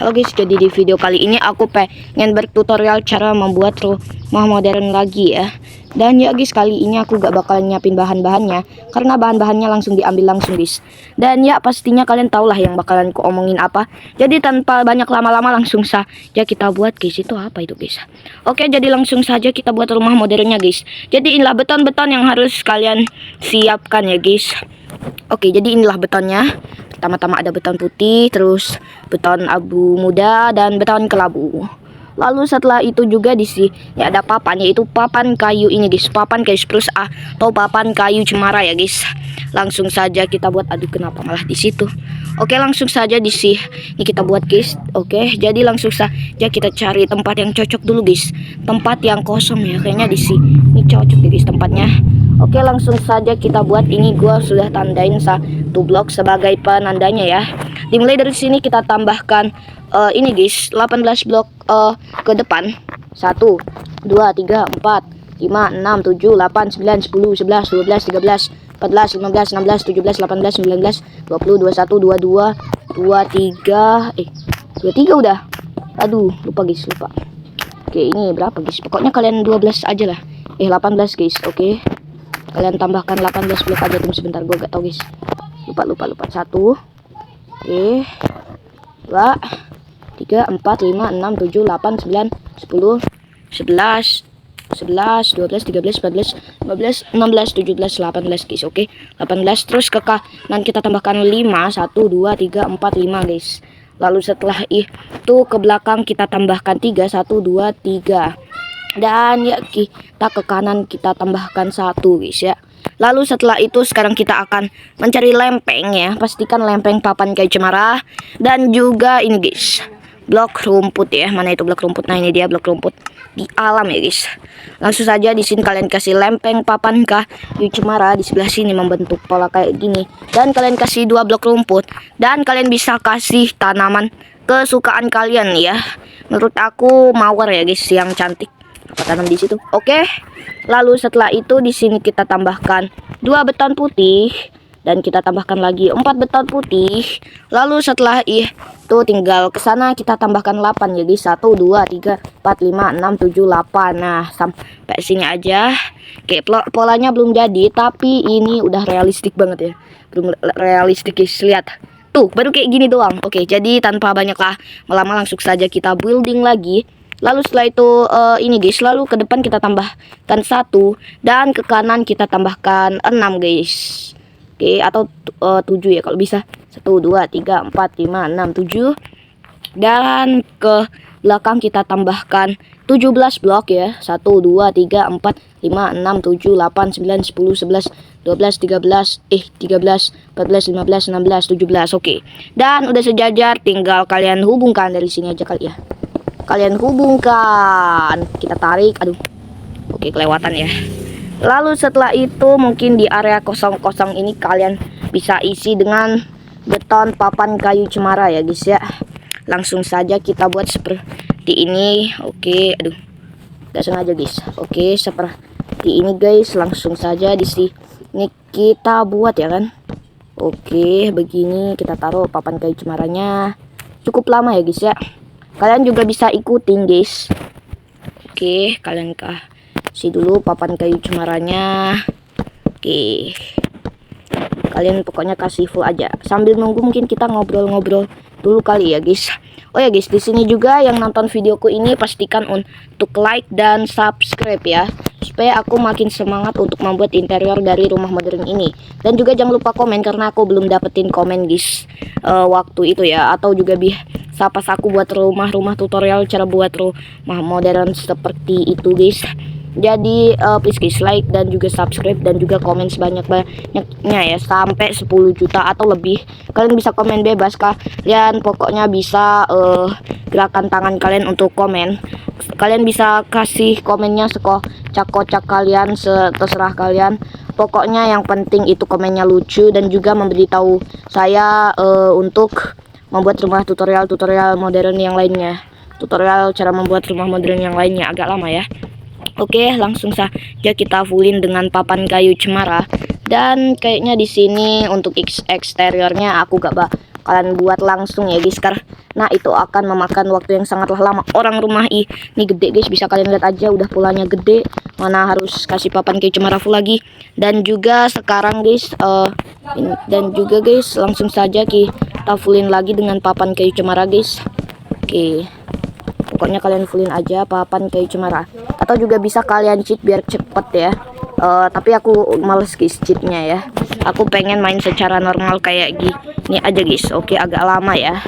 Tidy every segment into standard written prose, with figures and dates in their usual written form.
Halo guys, jadi di video kali ini aku pengen bertutorial cara membuat rumah modern lagi ya. Dan ya guys, kali ini aku gak bakalan nyiapin bahan-bahannya karena bahan-bahannya langsung diambil langsung guys. Dan ya pastinya kalian tau lah yang bakalan ku omongin apa. Jadi tanpa banyak lama-lama langsung saja kita buat guys. Itu apa itu guys? Oke, jadi langsung saja kita buat rumah modernnya guys. Jadi inilah beton-beton yang harus kalian siapkan ya guys. Oke, jadi inilah betonnya. Pertama-tama ada beton putih, terus beton abu muda, dan beton kelabu. Lalu setelah itu juga di sini ya ada papan, yaitu papan kayu ini guys, papan kayu spruce atau papan kayu cemara ya guys. Langsung saja kita buat. Aduh, kenapa malah di situ? Oke, langsung saja di sini kita buat guys. Oke, jadi langsung saja kita cari tempat yang cocok dulu guys. Tempat yang kosong ya, kayaknya di sini. Ini cocok ya guys tempatnya. Oke, langsung saja kita buat. Ini gua sudah tandain satu blok sebagai penandanya ya. Dimulai dari sini kita tambahkan ini guys, 18 blok ke depan. 1 2 3 4 5 6 7 8 9 10 11 12 13 14 15 16 17 18 19 20 21 22 23 23 udah. Aduh, lupa guys, lupa. Oke, ini berapa guys? Pokoknya kalian 12 aja lah. 18 guys. Oke, kalian tambahkan 18 blok aja. Tunggu sebentar, gue gak tau guys. Lupa. 1 oke, 2 3 4 5 6 7 8 9 10 11 11 12 13 14 15 16 17 18 guys. Oke, 18. Terus ke kanan kita tambahkan 5. 1 2 3 4 5 guys. Lalu setelah itu ke belakang kita tambahkan 3. 1 2 3. Dan ya kita ke kanan kita tambahkan 1 guys ya. Lalu setelah itu sekarang kita akan mencari lempeng ya. Pastikan lempeng papan kayu cemara. Dan juga ini guys, blok rumput ya. Mana itu blok rumput? Nah, ini dia blok rumput di alam ya guys. Langsung saja di sini kalian kasih lempeng papan kayu cemara di sebelah sini membentuk pola kayak gini. Dan kalian kasih 2 blok rumput. Dan kalian bisa kasih tanaman kesukaan kalian ya. Menurut aku mawar ya guys, yang cantik. Apa tanam di situ? Oke. Lalu setelah itu di sini kita tambahkan 2 beton putih dan kita tambahkan lagi 4 beton putih. Lalu setelah itu tinggal ke sana kita tambahkan 8 jadi 1 2 3 4 5 6 7 8. Nah, sampai sini aja. Oke, polanya belum jadi tapi ini udah realistik banget ya. Belum realistik guys, lihat. Tuh, baru kayak gini doang. Oke, jadi tanpa banyak lama langsung saja kita building lagi. Lalu setelah itu ini guys, lalu ke depan kita tambahkan 1 dan ke kanan kita tambahkan 6 guys. Oke, atau 7 ya kalau bisa. 1 2 3 4 5 6 7. Dan ke belakang kita tambahkan 17 blok ya. 1 2 3 4 5 6 7 8 9 10 11 12 13 13 14 15 16 17. Oke. Dan udah sejajar, tinggal kalian hubungkan dari sini aja kali ya. Kalian hubungkan, kita tarik. Aduh, oke, kelewatan ya. Lalu setelah itu mungkin di area kosong-kosong ini kalian bisa isi dengan beton papan kayu cemara ya guys ya. Langsung saja kita buat seperti ini. Oke, aduh, gak sengaja guys. Oke, seperti ini guys. Langsung saja di sini kita buat ya kan. Oke, begini kita taruh papan kayu cemaranya. Cukup lama ya guys ya. Kalian juga bisa ikutin guys. Oke, kalian kasih dulu papan kayu cemaranya. Oke, kalian pokoknya kasih full aja. Sambil nunggu mungkin kita ngobrol-ngobrol dulu kali ya guys. Oh ya guys, di sini juga yang nonton videoku ini pastikan untuk like dan subscribe ya, supaya aku makin semangat untuk membuat interior dari rumah modern ini. Dan juga jangan lupa komen karena aku belum dapetin komen guys waktu itu ya. Atau juga pas aku buat rumah tutorial cara buat rumah modern seperti itu guys. Jadi please guys, like dan juga subscribe dan juga komen sebanyak-banyaknya ya, sampai 10 juta atau lebih. Kalian bisa komen bebas, kalian pokoknya bisa gerakan tangan kalian untuk komen. Kalian bisa kasih komennya sekocak-kocak kalian, terserah kalian. Pokoknya yang penting itu komennya lucu dan juga memberitahu saya untuk membuat rumah tutorial modern yang lainnya. Tutorial cara membuat rumah modern yang lainnya agak lama ya. Oke, langsung saja kita fullin dengan papan kayu cemara. Dan kayaknya di sini untuk eksteriornya aku gak kalian buat langsung ya guys, karena itu akan memakan waktu yang sangatlah lama. Orang rumah ini gede guys, bisa kalian lihat aja udah polanya gede, mana harus kasih papan kayu cemara full lagi. Dan juga sekarang guys langsung saja kita fullin lagi dengan papan kayu cemara guys. Oke, pokoknya kalian fullin aja papan kayu cemara, atau juga bisa kalian cheat biar cepet ya. Tapi aku males guys cheatnya ya. Aku pengen main secara normal kayak gini aja guys. Oke, agak lama ya.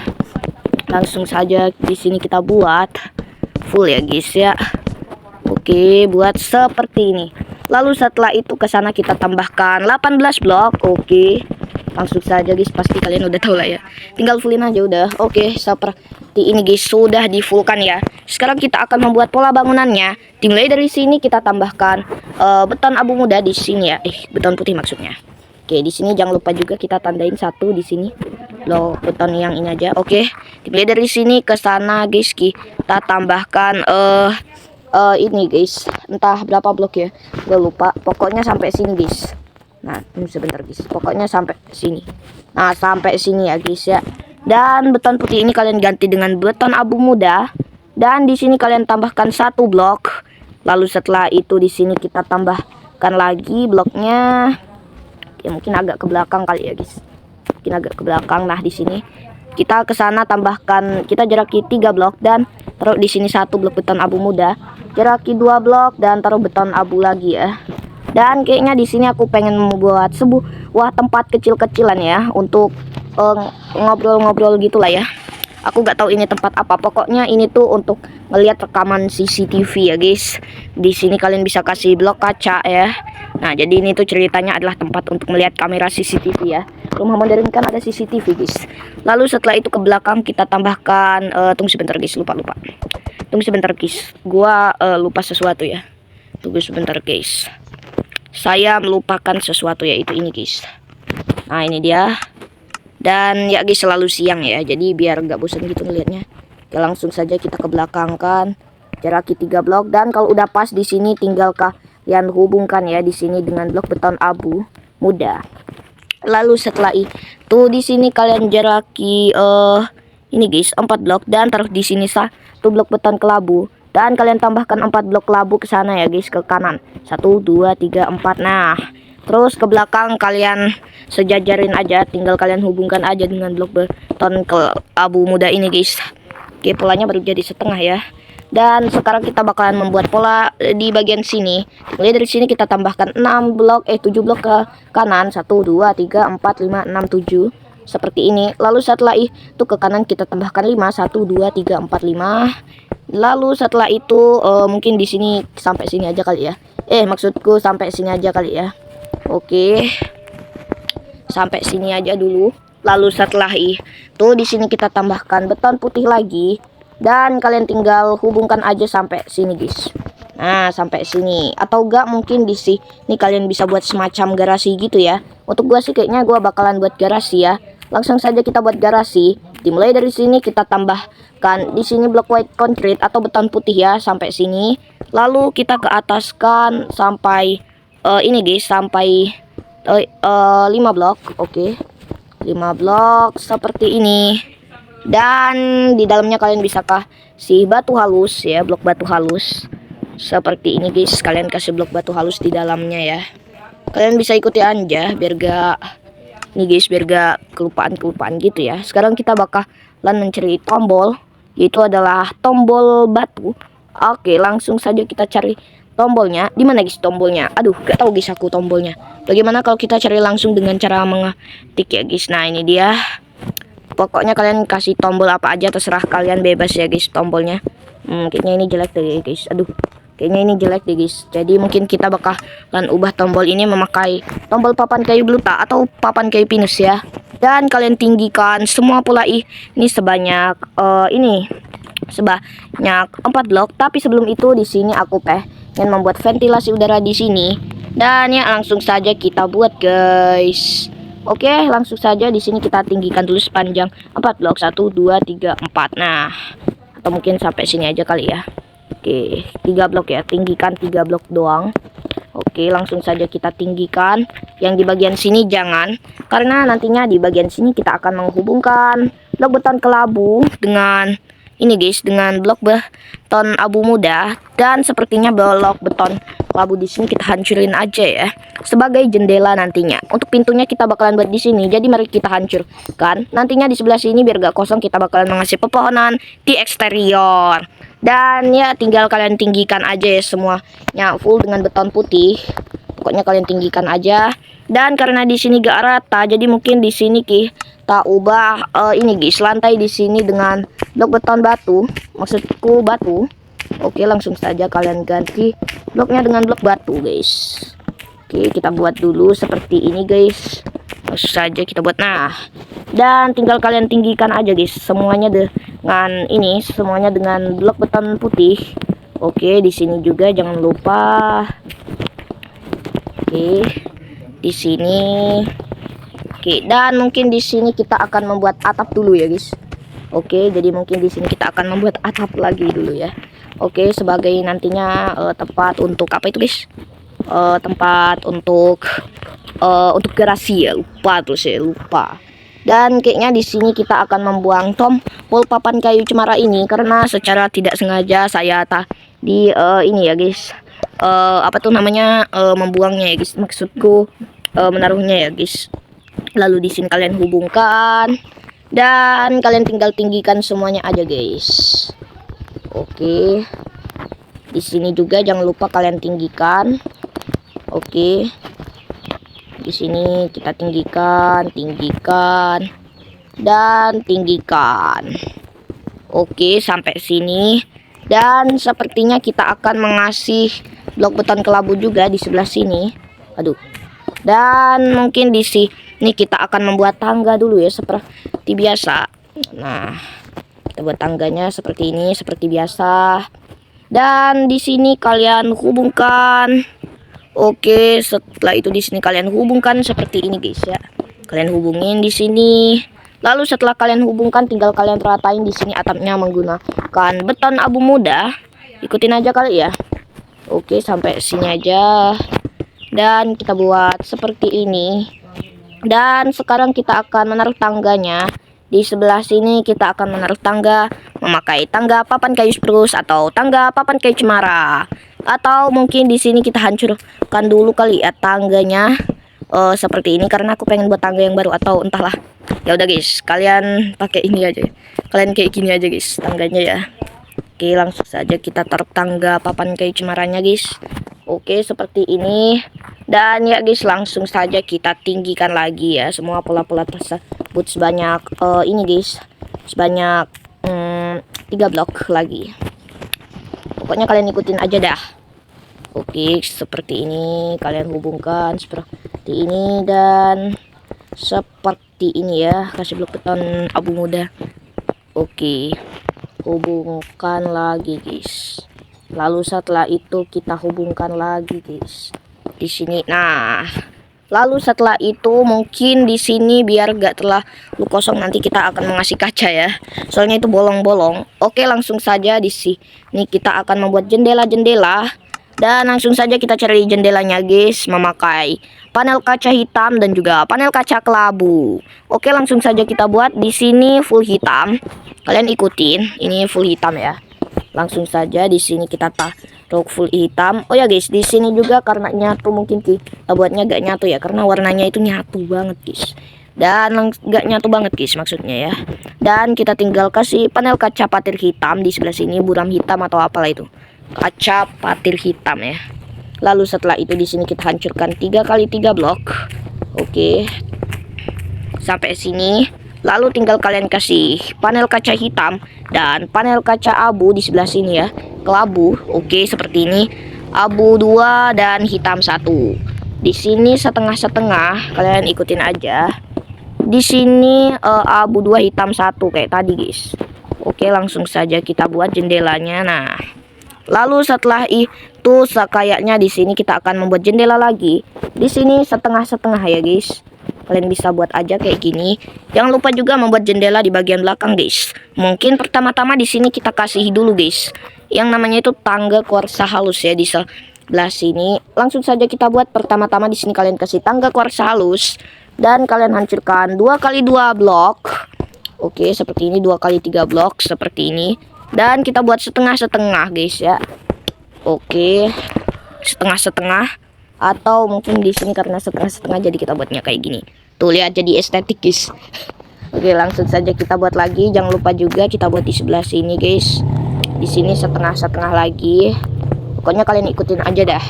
Langsung saja di sini kita buat full ya guys ya. Oke, buat seperti ini. Lalu setelah itu ke sana kita tambahkan 18 blok. Oke. Langsung saja guys, pasti kalian udah tahu lah ya. Tinggal fullin aja udah. Oke, seperti ini guys, sudah di fullkan ya. Sekarang kita akan membuat pola bangunannya. Dimulai dari sini kita tambahkan beton abu muda di sini ya. Beton putih maksudnya. Oke, di sini jangan lupa juga kita tandain satu di sini. Loh, beton yang ini aja. Oke, dimulai dari sini ke sana guys, kita tambahkan ini guys, entah berapa blok ya, gue lupa. Pokoknya sampai sini guys. Nah, ini sebentar guys. Pokoknya sampai sini. Nah, sampai sini ya guys ya. Dan beton putih ini kalian ganti dengan beton abu muda. Dan di sini kalian tambahkan satu blok. Lalu setelah itu di sini kita tambahkan lagi bloknya. Ya, mungkin agak ke belakang kali ya guys. Mungkin agak ke belakang. Nah, di sini kita ke sana tambahkan, kita jaraki 3 blok dan taruh di sini satu blok beton abu muda. Jaraki 2 blok dan taruh beton abu lagi ya. Dan kayaknya di sini aku pengen membuat sebuah tempat kecil-kecilan ya untuk ngobrol-ngobrol gitulah ya. Aku gak tahu ini tempat apa. Pokoknya ini tuh untuk ngelihat rekaman CCTV ya guys. Di sini kalian bisa kasih blok kaca ya. Nah, jadi ini tuh ceritanya adalah tempat untuk melihat kamera CCTV ya. Rumah modern kan ada CCTV guys. Lalu setelah itu ke belakang kita tambahkan tunggu sebentar guys, lupa. Tunggu sebentar guys. Gua lupa sesuatu ya. Tunggu sebentar guys. Saya melupakan sesuatu, yaitu ini guys. Nah, ini dia. Dan ya guys, selalu siang ya, jadi biar nggak bosan gitu ngelihatnya. Oke, langsung saja kita ke belakang kan. Jaraki 3 blok, dan kalau udah pas di sini tinggal kalian hubungkan ya di sini dengan blok beton abu muda. Lalu setelah itu di sini kalian jaraki ini guys 4 blok dan taruh di sini satu blok beton kelabu. Dan kalian tambahkan 4 blok labu ke sana ya guys, ke kanan. 1, 2, 3, 4. Nah, terus ke belakang kalian sejajarin aja. Tinggal kalian hubungkan aja dengan blok beton abu muda ini guys. Oke, polanya baru jadi setengah ya. Dan sekarang kita bakalan membuat pola di bagian sini. Mulai dari sini kita tambahkan 7 blok ke kanan. 1, 2, 3, 4, 5, 6, 7. Seperti ini. Lalu setelah itu ke kanan kita tambahkan 5. 1, 2, 3, 4, 5. Lalu setelah itu mungkin di sini sampai sini aja kali ya. Maksudku sampai sini aja kali ya. Oke. Sampai sini aja dulu. Lalu setelah itu di sini kita tambahkan beton putih lagi dan kalian tinggal hubungkan aja sampai sini guys. Nah, sampai sini. Atau enggak mungkin di sini kalian bisa buat semacam garasi gitu ya. Untuk gua sih kayaknya gua bakalan buat garasi ya. Langsung saja kita buat garasi. Dimulai dari sini kita tambahkan di sini blok white concrete atau beton putih ya sampai sini. Lalu kita ke ataskan sampai ini guys, sampai 5 blok. Oke. 5 blok seperti ini. Dan di dalamnya kalian bisa kasih batu halus ya, blok batu halus. Seperti ini guys, kalian kasih blok batu halus di dalamnya ya. Kalian bisa ikuti aja biar gak nih guys, biar gak kelupaan gitu ya. Sekarang kita bakalan mencari tombol, yaitu adalah tombol batu. Oke, langsung saja kita cari tombolnya. Di mana guys tombolnya? Aduh, gak tahu guys aku tombolnya. Bagaimana kalau kita cari langsung dengan cara mengetik ya guys. Nah, ini dia. Pokoknya kalian kasih tombol apa aja terserah kalian, bebas ya guys tombolnya. Kayaknya ini jelek deh guys. Aduh, kayaknya ini jelek deh guys. Jadi mungkin kita bakalan ubah tombol ini memakai tombol papan kayu bluta atau papan kayu pinus ya. Dan kalian tinggikan semua pola ini sebanyak sebanyak 4 blok. Tapi sebelum itu di sini aku pengen membuat ventilasi udara di sini. Dan ya langsung saja kita buat guys. Oke, langsung saja di sini kita tinggikan dulu sepanjang 4 blok. 1, 2, 3, 4. Nah, atau mungkin sampai sini aja kali ya. Oke, 3 blok ya, tinggikan 3 blok doang. Oke, langsung saja kita tinggikan. Yang di bagian sini jangan, karena nantinya di bagian sini kita akan menghubungkan blok beton kelabu dengan ini guys, dengan blok beton abu muda. Dan sepertinya blok beton kelabu di sini kita hancurin aja ya, sebagai jendela nantinya. Untuk pintunya kita bakalan buat di sini, jadi mari kita hancurkan. Nantinya di sebelah sini biar gak kosong kita bakalan mengasih pepohonan di eksterior. Dan ya tinggal kalian tinggikan aja ya semuanya full dengan beton putih. Pokoknya kalian tinggikan aja. Dan karena di sini gak rata, jadi mungkin di sini kita ubah ini guys, lantai di sini dengan blok beton batu. Maksudku batu. Oke, langsung saja kalian ganti bloknya dengan blok batu guys. Oke, kita buat dulu seperti ini guys. Langsung saja kita buat. Nah, dan tinggal kalian tinggikan aja guys semuanya dengan ini, semuanya dengan blok beton putih. Oke, di sini juga jangan lupa. Oke, di sini. Oke, dan mungkin di sini kita akan membuat atap dulu ya guys. Oke, jadi mungkin di sini kita akan membuat atap lagi dulu ya. Oke, sebagai nantinya tempat untuk apa itu guys? Tempat untuk garasi ya. Lupa tuh saya lupa. Dan kayaknya di sini kita akan membuang tombol papan kayu cemara ini karena secara tidak sengaja saya tadi ini ya guys. Apa tuh namanya, membuangnya ya guys. Maksudku menaruhnya ya guys. Lalu di sini kalian hubungkan dan kalian tinggal tinggikan semuanya aja guys. Oke. Di sini juga jangan lupa kalian tinggikan. Oke. Di sini kita tinggikan dan tinggikan. Oke, sampai sini. Dan sepertinya kita akan mengasih blok beton kelabu juga di sebelah sini. Aduh. Dan mungkin di sini kita akan membuat tangga dulu ya seperti biasa. Nah, kita buat tangganya seperti ini seperti biasa. Dan di sini kalian hubungkan. Oke, setelah itu di sini kalian hubungkan seperti ini guys ya. Kalian hubungin di sini. Lalu setelah kalian hubungkan tinggal kalian ratain di sini atapnya menggunakan beton abu muda. Ikutin aja kali ya. Oke, sampai sini aja. Dan kita buat seperti ini. Dan sekarang kita akan menaruh tangganya. Di sebelah sini kita akan menaruh tangga memakai tangga papan kayu spruce atau tangga papan kayu cemara. Atau mungkin di sini kita hancurkan dulu kali ya tangganya seperti ini karena aku pengen buat tangga yang baru atau entahlah. Ya udah guys, kalian pakai ini aja. Kalian kayak gini aja guys tangganya ya. Oke, langsung saja kita taruh tangga papan kayu cemaranya guys. Oke, seperti ini. Dan ya guys, langsung saja kita tinggikan lagi ya semua pola-pola tersebut sebanyak ini guys. Sebanyak 3 blok lagi. Pokoknya kalian ikutin aja dah. Oke, seperti ini kalian hubungkan seperti ini dan seperti ini ya. Kasih blok beton abu muda. Oke, hubungkan lagi guys. Lalu setelah itu kita hubungkan lagi guys di sini. Nah, lalu setelah itu mungkin di sini biar gak terlalu kosong nanti kita akan mengasih kaca ya. Soalnya itu bolong-bolong. Oke, langsung saja di sini kita akan membuat jendela-jendela. Dan langsung saja kita cari jendelanya guys memakai panel kaca hitam dan juga panel kaca kelabu. Oke, langsung saja kita buat di sini full hitam. Kalian ikutin, ini full hitam ya. Langsung saja di sini kita taruh full hitam. Oh ya guys, di sini juga karena nyatu mungkin kita buatnya gak nyatu ya karena warnanya itu nyatu banget guys. Dan gak nyatu banget guys maksudnya ya. Dan kita tinggal kasih panel kaca patir hitam di sebelah sini, buram hitam atau apalah itu. Kaca patir hitam ya. Lalu setelah itu di sini kita hancurkan 3 kali 3 blok. Oke. Sampai sini. Lalu tinggal kalian kasih panel kaca hitam dan panel kaca abu di sebelah sini ya. Kelabu. Oke, seperti ini. Abu 2 dan hitam 1. Di sini setengah-setengah. Kalian ikutin aja. Di sini abu 2 hitam 1 kayak tadi guys. Oke, langsung saja kita buat jendelanya. Nah, lalu setelah itu kayaknya di sini kita akan membuat jendela lagi. Di sini setengah-setengah ya guys. Kalian bisa buat aja kayak gini. Jangan lupa juga membuat jendela di bagian belakang guys. Mungkin pertama-tama di sini kita kasih dulu guys yang namanya itu tangga kuarsa halus ya di belah sini. Langsung saja kita buat. Pertama-tama di sini kalian kasih tangga kuarsa halus dan kalian hancurkan 2x2 blok. Oke, seperti ini 2x3 blok seperti ini. Dan kita buat setengah-setengah guys ya. Oke, setengah-setengah, atau mungkin di sini karena setengah-setengah jadi kita buatnya kayak gini. Tuh lihat jadi estetik guys. Oke, langsung saja kita buat lagi. Jangan lupa juga kita buat di sebelah sini guys. Di sini setengah-setengah lagi. Pokoknya kalian ikutin aja dah.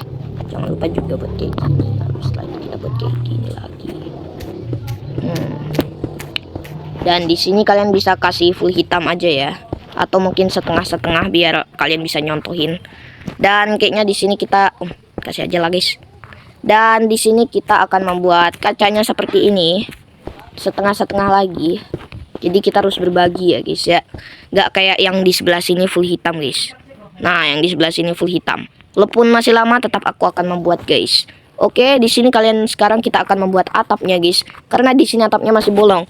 Jangan lupa juga buat kayak gini. Terus lagi kita buat kayak gini lagi. Dan di sini kalian bisa kasih full hitam aja ya, atau mungkin setengah-setengah biar kalian bisa nyontohin. Dan kayaknya di sini kita kasih aja lah guys. Dan di sini kita akan membuat kacanya seperti ini, setengah-setengah lagi. Jadi kita harus berbagi ya guys ya. Nggak kayak yang di sebelah sini full hitam guys. Nah, yang di sebelah sini full hitam. Walaupun masih lama tetap aku akan membuat guys. Oke, di sini kalian sekarang kita akan membuat atapnya guys. Karena di sini atapnya masih bolong.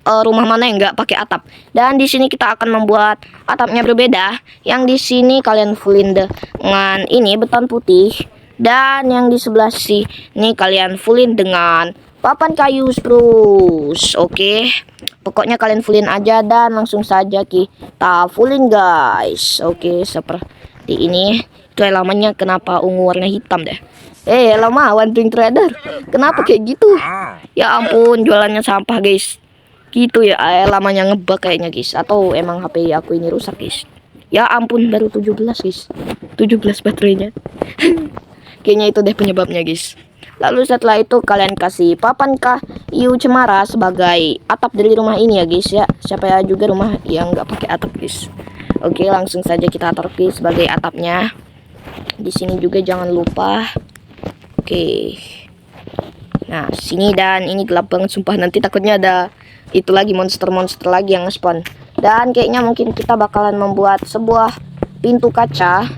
Rumah mana yang nggak pakai atap? Dan di sini kita akan membuat atapnya berbeda. Yang di sini kalian fullin dengan ini beton putih. Dan yang di sebelah sini kalian fullin dengan papan kayu spruce. Oke, pokoknya kalian fullin aja dan langsung saja kita fullin guys. Oke, seperti ini. Itu halamannya kenapa ungu warna hitam deh. Lama One Twin Trader. Kenapa kayak gitu? Ya ampun, jualannya sampah guys. Gitu ya, lamanya ngebug kayaknya guys. Atau emang HP aku ini rusak guys. Ya ampun, baru 17 guys. 17 baterainya. Kayaknya itu deh penyebabnya guys. Lalu setelah itu kalian kasih papan kayu cemara sebagai atap dari rumah ini ya guys ya. Siapa ya juga rumah yang nggak pakai atap guys. Oke, langsung saja kita taruh sebagai atapnya. Di sini juga jangan lupa. Oke. Nah, sini dan ini gelap banget sumpah, nanti takutnya ada itu lagi monster-monster lagi yang nge-spawn. Dan kayaknya mungkin kita bakalan membuat sebuah pintu kaca.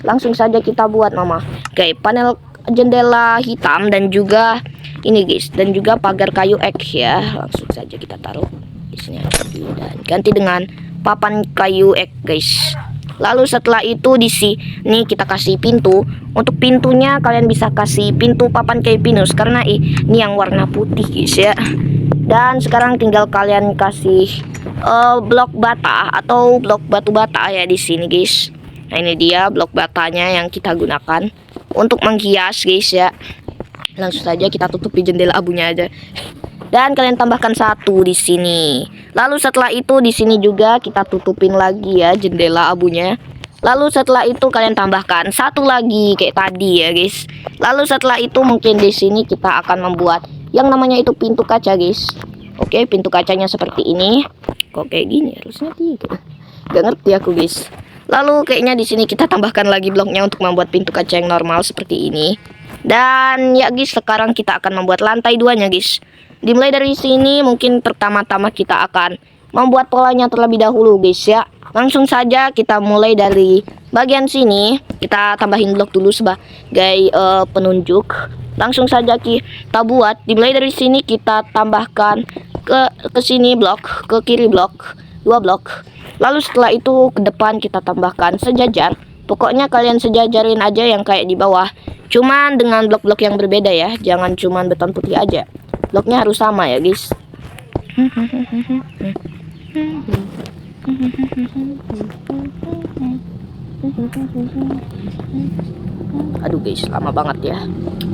Langsung saja kita buat mama. Oke, panel jendela hitam dan juga ini guys, dan juga pagar kayu ek ya. Langsung saja kita taruh di sini aja dan ganti dengan papan kayu ek guys. Lalu setelah itu di sini kita kasih pintu. Untuk pintunya kalian bisa kasih pintu papan kayu pinus karena ini yang warna putih guys ya. Dan sekarang tinggal kalian kasih blok bata atau blok batu bata ya di sini guys. Nah, ini dia blok batanya yang kita gunakan untuk menghias guys ya. Langsung saja kita tutupi jendela abunya aja. Dan kalian tambahkan satu di sini. Lalu setelah itu di sini juga kita tutupin lagi ya jendela abunya. Lalu setelah itu kalian tambahkan satu lagi kayak tadi ya guys. Lalu setelah itu mungkin di sini kita akan membuat yang namanya itu pintu kaca guys. Oke, pintu kacanya seperti ini. Kok kayak gini harusnya gitu. Gak ngerti aku guys. Lalu kayaknya di sini kita tambahkan lagi bloknya untuk membuat pintu kaca yang normal seperti ini. Dan ya guys, sekarang kita akan membuat lantai duanya guys. Dimulai dari sini mungkin pertama-tama kita akan membuat polanya terlebih dahulu guys ya. Langsung saja kita mulai dari bagian sini. Kita tambahin blok dulu sebagai penunjuk. Langsung saja kita buat. Dimulai dari sini kita tambahkan ke sini blok, ke kiri blok, 2 blok. Lalu setelah itu ke depan kita tambahkan sejajar. Pokoknya kalian sejajarin aja yang kayak di bawah. Cuman dengan blok-blok yang berbeda ya. Jangan cuman beton putih aja. Bloknya harus sama ya guys. Aduh guys, lama banget ya.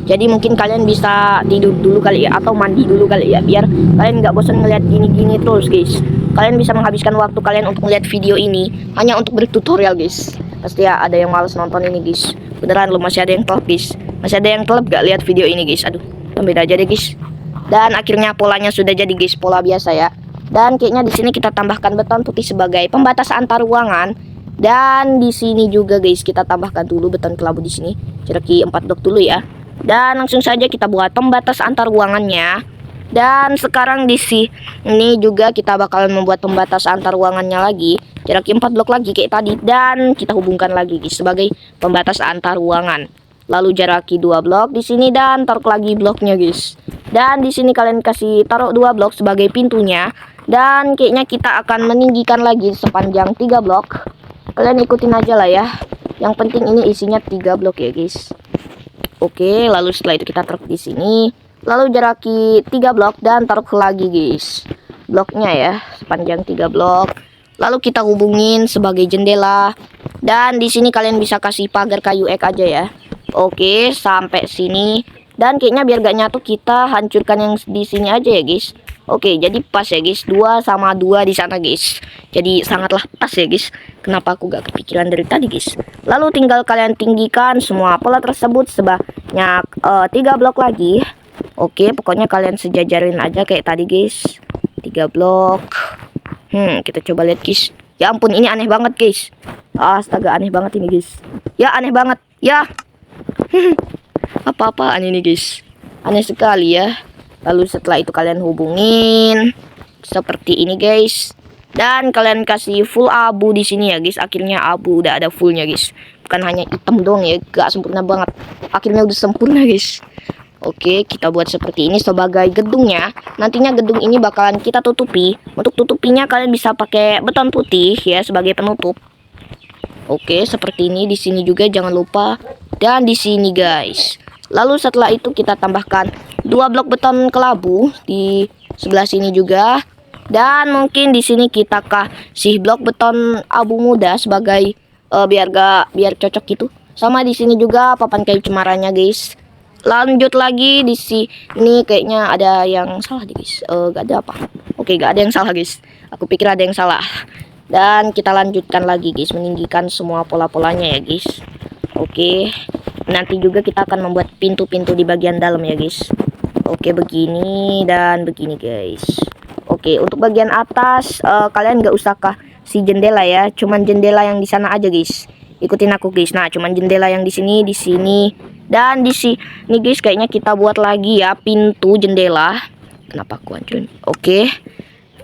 Jadi mungkin kalian bisa tidur dulu kali ya, atau mandi dulu kali ya, biar kalian nggak bosan ngeliat gini-gini terus guys. Kalian bisa menghabiskan waktu kalian untuk melihat video ini hanya untuk bertutorial guys. Pasti ya ada yang males nonton ini guys. Beneran lo, masih ada yang telat guys. Masih ada yang telat gak lihat video ini guys. Aduh, beda aja deh guys. Dan akhirnya polanya sudah jadi guys, pola biasa ya. Dan kayaknya di sini kita tambahkan beton putih sebagai pembatas antar ruangan. Dan di sini juga guys kita tambahkan dulu beton kelabu di sini. Kira-kira 4 blok dulu ya. Dan langsung saja kita buat pembatas antar ruangannya. Dan sekarang di sini juga kita bakalan membuat pembatas antar ruangannya lagi. Kira-kira 4 blok lagi kayak tadi. Dan kita hubungkan lagi guys sebagai pembatas antar ruangan. Lalu jaraki 2 blok di sini dan taruh lagi bloknya guys. Dan di sini kalian kasih taruh 2 blok sebagai pintunya. Dan kayaknya kita akan meninggikan lagi sepanjang 3 blok. Kalian ikutin aja lah ya. Yang penting ini isinya 3 blok ya guys. Oke, lalu setelah itu kita taruh di sini. Lalu jaraki 3 blok dan taruh lagi guys. Bloknya ya, sepanjang 3 blok. Lalu kita hubungin sebagai jendela. Dan di sini kalian bisa kasih pagar kayu ek aja ya. Oke, sampai sini. Dan kayaknya biar gak nyatu kita hancurkan yang di sini aja ya guys. Oke, jadi pas ya guys, 2 sama 2 di sana guys. Jadi sangatlah pas ya guys. Kenapa aku gak kepikiran dari tadi guys. Lalu tinggal kalian tinggikan semua pola tersebut sebanyak 3 blok lagi. Oke, pokoknya kalian sejajarin aja kayak tadi guys. 3 blok. Kita coba lihat guys. Ya ampun, ini aneh banget guys. Astaga, aneh banget ini guys. Ya aneh banget. Ya. Apa-apaan ini guys. Aneh sekali ya. Lalu setelah itu kalian hubungin seperti ini guys. Dan kalian kasih full abu di sini ya guys. Akhirnya abu udah ada fullnya guys. Bukan hanya hitam doang ya, gak sempurna banget. Akhirnya udah sempurna guys. Oke, kita buat seperti ini sebagai gedungnya. Nantinya gedung ini bakalan kita tutupi. Untuk tutupinya kalian bisa pakai beton putih ya sebagai penutup. Oke, seperti ini. Di sini juga jangan lupa. Dan di sini guys. Lalu setelah itu kita tambahkan 2 blok beton kelabu di sebelah sini juga. Dan mungkin di sini kita kasih blok beton abu muda sebagai biar cocok gitu. Sama di sini juga papan kayu cemarannya guys. Lanjut lagi di sini kayaknya ada yang salah guys. Gak ada apa. Oke, gak ada yang salah guys. Aku pikir ada yang salah. Dan kita lanjutkan lagi guys, meninggikan semua pola-polanya ya guys. Oke. Nanti juga kita akan membuat pintu-pintu di bagian dalam ya guys. Oke, begini dan begini guys. Oke, untuk bagian atas kalian gak usah kasih jendela ya. Cuman jendela yang di sana aja guys. Ikutin aku guys. Nah, cuman jendela yang di sini, dan di sini guys. Kayaknya kita buat lagi ya pintu jendela. Kenapa aku hancurin? Oke.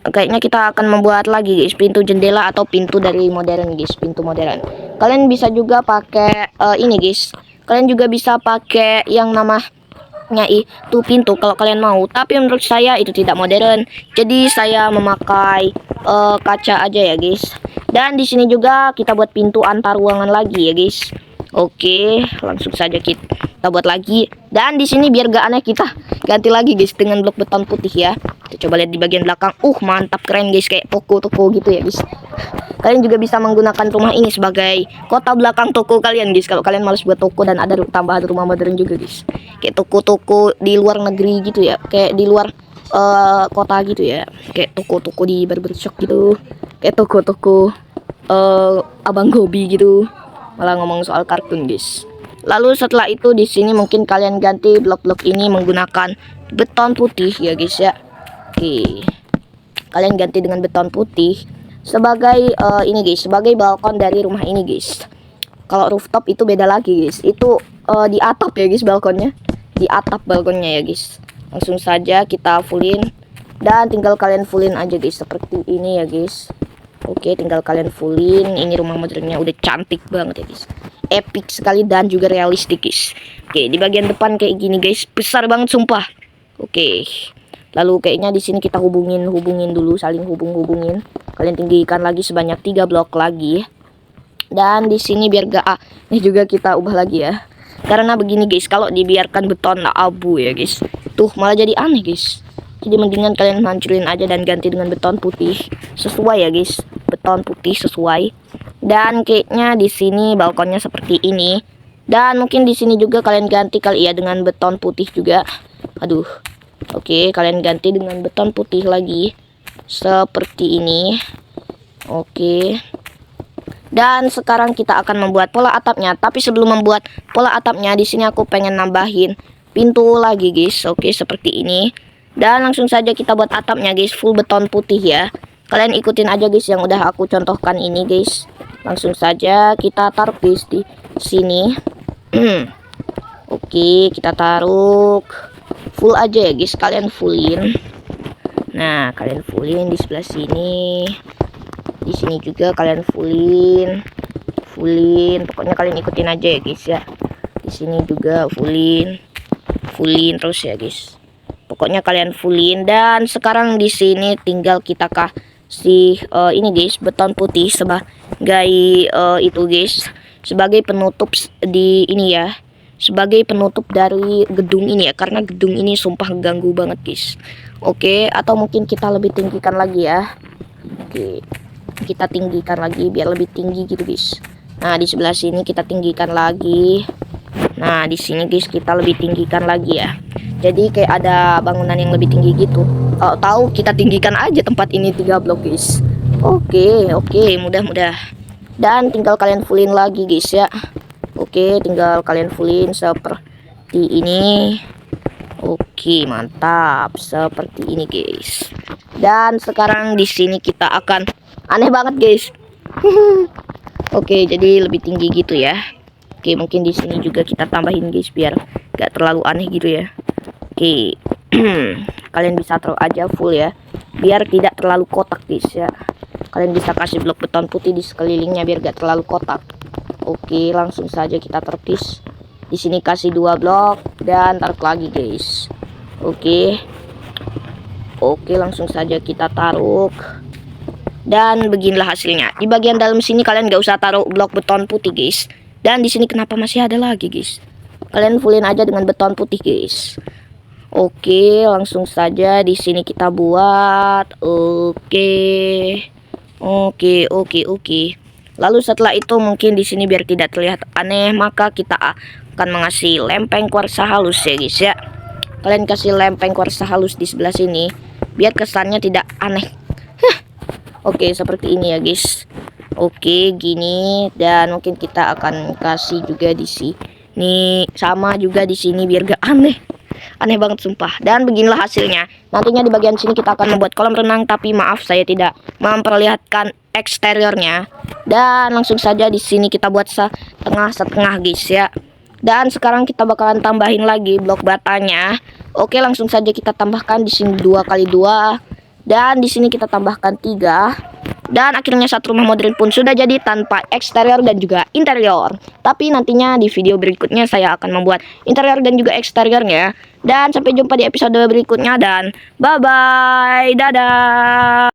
Kayaknya kita akan membuat lagi guys pintu jendela atau pintu dari modern guys, pintu modern. Kalian bisa juga pakai ini guys. Kalian juga bisa pakai yang namanya itu pintu kalau kalian mau. Tapi menurut saya itu tidak modern. Jadi saya memakai kaca aja ya guys. Dan di sini juga kita buat pintu antar ruangan lagi ya guys. Oke, langsung saja kita buat lagi. Dan di sini biar gak aneh kita ganti lagi guys dengan blok beton putih ya. Kita coba lihat di bagian belakang. Mantap, keren guys, kayak toko-toko gitu ya guys. Kalian juga bisa menggunakan rumah ini sebagai kota belakang toko kalian guys. Kalau kalian males buat toko dan ada tambahan rumah modern juga guys. Kayak toko-toko di luar negeri gitu ya. Kayak di luar kota gitu ya. Kayak toko-toko di barbershop gitu. Kayak toko-toko Abang Gobi gitu. Malah ngomong soal kartun guys. Lalu setelah itu di sini mungkin kalian ganti blok-blok ini menggunakan beton putih ya guys ya. Oke. Kalian ganti dengan beton putih sebagai ini guys, sebagai balkon dari rumah ini guys. Kalau rooftop itu beda lagi guys. Itu di atap ya guys balkonnya. Di atap balkonnya ya guys. Langsung saja kita fullin dan tinggal kalian fullin aja guys seperti ini ya guys. Oke, tinggal kalian fullin. Ini rumah modernnya udah cantik banget ya guys. Epic sekali dan juga realistik guys. Oke, di bagian depan kayak gini guys, besar banget sumpah. Oke. Lalu kayaknya di sini kita hubungin dulu, saling hubungin. Kalian tinggikan lagi sebanyak 3 blok lagi. Dan di sini biar gak ini juga kita ubah lagi ya. Karena begini guys, kalau dibiarkan beton abu ya guys, tuh malah jadi aneh guys. Jadi mendingan kalian hancurin aja dan ganti dengan beton putih sesuai ya guys. Beton putih sesuai. Dan kayaknya di sini balkonnya seperti ini. Dan mungkin di sini juga kalian ganti kali ya dengan beton putih juga. Aduh. Oke, kalian ganti dengan beton putih lagi seperti ini. Oke. Dan sekarang kita akan membuat pola atapnya. Tapi sebelum membuat pola atapnya, di sini aku pengen nambahin pintu lagi guys. Oke, seperti ini. Dan langsung saja kita buat atapnya guys, full beton putih ya. Kalian ikutin aja guys yang udah aku contohkan ini guys. Langsung saja kita taruh guys di sini. Oke, kita taruh full aja ya guys, kalian fullin. Nah, kalian fullin di sebelah sini. Di sini juga kalian fullin. Pokoknya kalian ikutin aja ya guys ya. Di sini juga fullin terus ya guys. Pokoknya kalian fullin. Dan sekarang di sini tinggal kita kasih ini guys, beton putih sebagai itu guys, sebagai penutup di ini ya, sebagai penutup dari gedung ini ya, karena gedung ini sumpah ganggu banget guys. Oke, atau mungkin kita lebih tinggikan lagi ya. Oke, kita tinggikan lagi biar lebih tinggi gitu guys. Nah di sebelah sini kita tinggikan lagi. Nah di sini guys kita lebih tinggikan lagi ya. Jadi kayak ada bangunan yang lebih tinggi gitu. Kalau tahu kita tinggikan aja tempat ini 3 blok guys. Oke, mudah-mudah. Dan tinggal kalian fullin lagi guys ya. Oke, tinggal kalian fullin seperti ini. Oke, mantap. Seperti ini guys. Dan sekarang di sini kita akan aneh banget guys. Oke, jadi lebih tinggi gitu ya. Oke, mungkin di sini juga kita tambahin guys biar gak terlalu aneh gitu ya. Oke. Kalian bisa taruh aja full ya, biar tidak terlalu kotak guys ya. Kalian bisa kasih blok beton putih di sekelilingnya biar gak terlalu kotak. Oke, langsung saja kita terpis. Di sini kasih 2 blok dan taruh lagi guys. Oke, langsung saja kita taruh. Dan beginilah hasilnya. Di bagian dalam sini kalian gak usah taruh blok beton putih guys. Dan di sini kenapa masih ada lagi guys? Kalian fullin aja dengan beton putih guys. Oke, langsung saja di sini kita buat. Oke. Lalu setelah itu mungkin di sini biar tidak terlihat aneh, maka kita akan mengasih lempeng kuarsa halus ya guys ya. Kalian kasih lempeng kuarsa halus di sebelah sini biar kesannya tidak aneh. Oke, seperti ini ya guys. Oke, gini, dan mungkin kita akan kasih juga di sini sama juga di sini biar gak aneh. Aneh banget sumpah. Dan beginilah hasilnya. Nantinya di bagian sini kita akan membuat kolam renang, tapi maaf saya tidak memperlihatkan eksteriornya. Dan langsung saja di sini kita buat setengah guys ya. Dan sekarang kita bakalan tambahin lagi blok batanya. Oke, langsung saja kita tambahkan di sini 2x2. Dan di sini kita tambahkan 3. Dan akhirnya satu rumah modern pun sudah jadi tanpa eksterior dan juga interior. Tapi nantinya di video berikutnya saya akan membuat interior dan juga eksteriornya. Dan sampai jumpa di episode berikutnya dan bye-bye, dadah.